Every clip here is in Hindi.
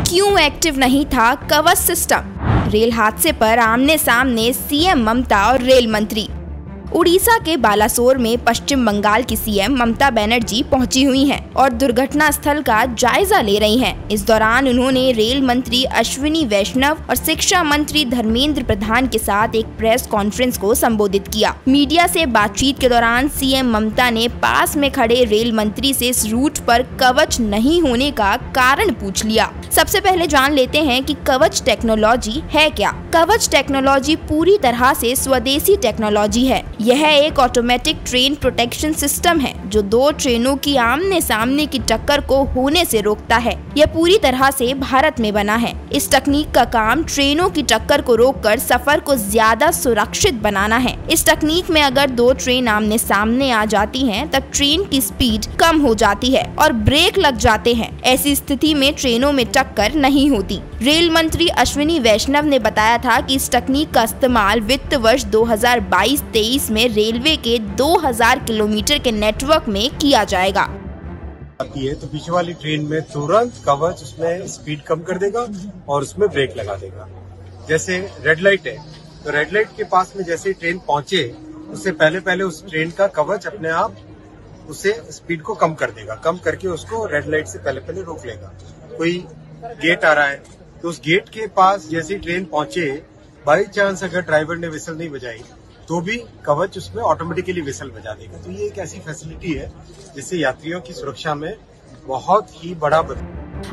क्यों एक्टिव नहीं था कवच सिस्टम? रेल हादसे पर आमने सामने सीएम ममता और रेल मंत्री। उड़ीसा के बालासोर में पश्चिम बंगाल की सीएम ममता बनर्जी पहुंची हुई हैं और दुर्घटना स्थल का जायजा ले रही हैं। इस दौरान उन्होंने रेल मंत्री अश्विनी वैष्णव और शिक्षा मंत्री धर्मेंद्र प्रधान के साथ एक प्रेस कॉन्फ्रेंस को संबोधित किया। मीडिया से बातचीत के दौरान सीएम ममता ने पास में खड़े रेल मंत्री से इस रूट पर कवच नहीं होने का कारण पूछ लिया। सबसे पहले जान लेते हैं कि कवच टेक्नोलॉजी है क्या। कवच टेक्नोलॉजी पूरी तरह से स्वदेशी टेक्नोलॉजी है। यह एक ऑटोमेटिक ट्रेन प्रोटेक्शन सिस्टम है जो दो ट्रेनों की आमने सामने की टक्कर को होने से रोकता है। यह पूरी तरह से भारत में बना है। इस तकनीक का काम ट्रेनों की टक्कर को रोककर सफर को ज्यादा सुरक्षित बनाना है। इस तकनीक में अगर दो ट्रेन आमने सामने आ जाती हैं, तब ट्रेन की स्पीड कम हो जाती है और ब्रेक लग जाते हैं। ऐसी स्थिति में ट्रेनों में टक्कर नहीं होती। रेल मंत्री अश्विनी वैष्णव ने बताया था कि इस तकनीक का इस्तेमाल वित्त वर्ष 2022-23 में रेलवे के 2000 किलोमीटर के नेटवर्क में किया जाएगा। आती है तो पीछे वाली ट्रेन में तुरंत कवच उसमें स्पीड कम कर देगा और उसमें ब्रेक लगा देगा। जैसे रेड लाइट है तो रेड लाइट के पास में जैसे ट्रेन पहुंचे उससे पहले उस ट्रेन का कवच अपने आप उसे स्पीड को कम कर देगा। कम करके उसको रेड लाइट से पहले रोक लेगा। कोई गेट आ रहा है तो उस गेट के पास जैसे ही ट्रेन पहुंचे, बाई चांस अगर ड्राइवर ने विसल नहीं बजाई तो भी कवच उसमें ऑटोमेटिकली विसल बजा देगा। तो ये एक ऐसी फैसिलिटी है जिससे यात्रियों की सुरक्षा में बहुत ही बड़ा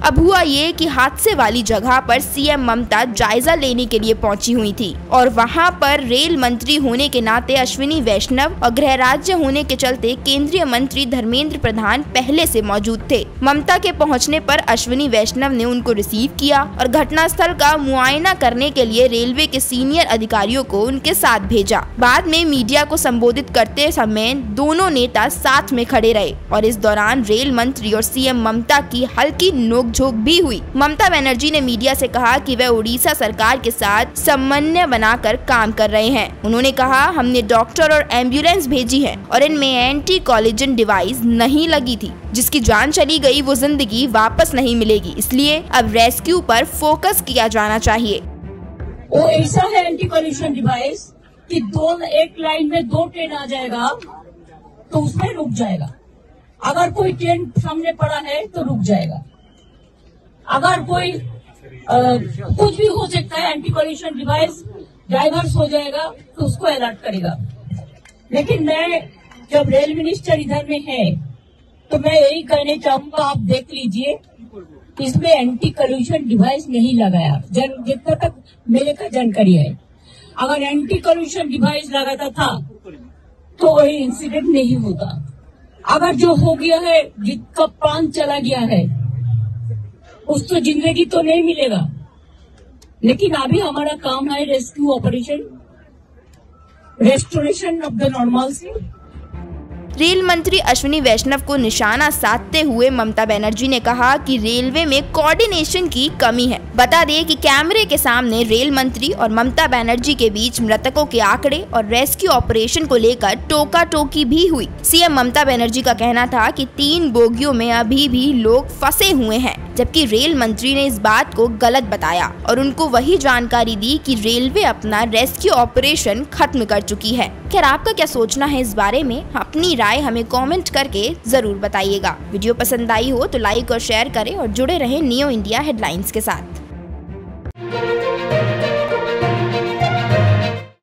अब हुआ ये कि हादसे वाली जगह पर सीएम ममता जायजा लेने के लिए पहुंची हुई थी और वहां पर रेल मंत्री होने के नाते अश्विनी वैष्णव और गृह राज्य होने के चलते केंद्रीय मंत्री धर्मेंद्र प्रधान पहले से मौजूद थे। ममता के पहुंचने पर अश्विनी वैष्णव ने उनको रिसीव किया और घटनास्थल का मुआयना करने के लिए रेलवे के सीनियर अधिकारियों को उनके साथ भेजा। बाद में मीडिया को संबोधित करते समय दोनों नेता साथ में खड़े रहे और इस दौरान रेल मंत्री और सीएम ममता की हल्की नोकझोंक भी हुई। ममता बनर्जी ने मीडिया से कहा कि वह उड़ीसा सरकार के साथ समन्वय बनाकर काम कर रहे हैं। उन्होंने कहा, हमने डॉक्टर और एम्बुलेंस भेजी है और इनमें एंटी कोलिजन डिवाइस नहीं लगी थी। जिसकी जान चली गई वो जिंदगी वापस नहीं मिलेगी, इसलिए अब रेस्क्यू पर फोकस किया जाना चाहिए। वो ऐसा है एंटी कोलिजन डिवाइस कि एक लाइन में दो ट्रेन आ जाएगा तो उसमें रुक जाएगा। अगर कोई ट्रेन सामने पड़ा है तो रुक जाएगा। अगर कोई कुछ भी हो सकता है, एंटी कोलिजन डिवाइस डाइवर्स हो जाएगा तो उसको अलर्ट करेगा। लेकिन मैं जब रेल मिनिस्टर इधर में है तो मैं यही कहना चाहूंगा, आप देख लीजिए इसमें एंटी कोलिजन डिवाइस नहीं लगाया। जितना तक मेरे का जानकारी है, अगर एंटी कोलिजन डिवाइस लगाता था तो वही इंसिडेंट नहीं होता। अगर जो हो गया है, जिसका प्राण चला गया है, उसको जिंदगी तो नहीं मिलेगा। लेकिन अभी हमारा काम है rescue operation, restoration of the normalcy. Rail मंत्री अश्विनी वैष्णव को निशाना साधते हुए ममता बनर्जी ने कहा कि रेलवे में कोऑर्डिनेशन की कमी है। बता दें कि कैमरे के सामने रेल मंत्री और ममता बनर्जी के बीच मृतकों के आंकड़े और रेस्क्यू ऑपरेशन को लेकर टोका टोकी भी हुई। सीएम ममता बनर्जी का कहना था कि 3 बोगियों में अभी भी लोग फंसे हुए हैं, जबकि रेल मंत्री ने इस बात को गलत बताया और उनको वही जानकारी दी कि रेलवे अपना रेस्क्यू ऑपरेशन खत्म कर चुकी है। खैर, आपका क्या सोचना है इस बारे में? अपनी राय हमें कमेंट करके जरूर बताइएगा। वीडियो पसंद आई हो तो लाइक और शेयर करें और जुड़े रहें नियो इंडिया हेडलाइंस के साथ।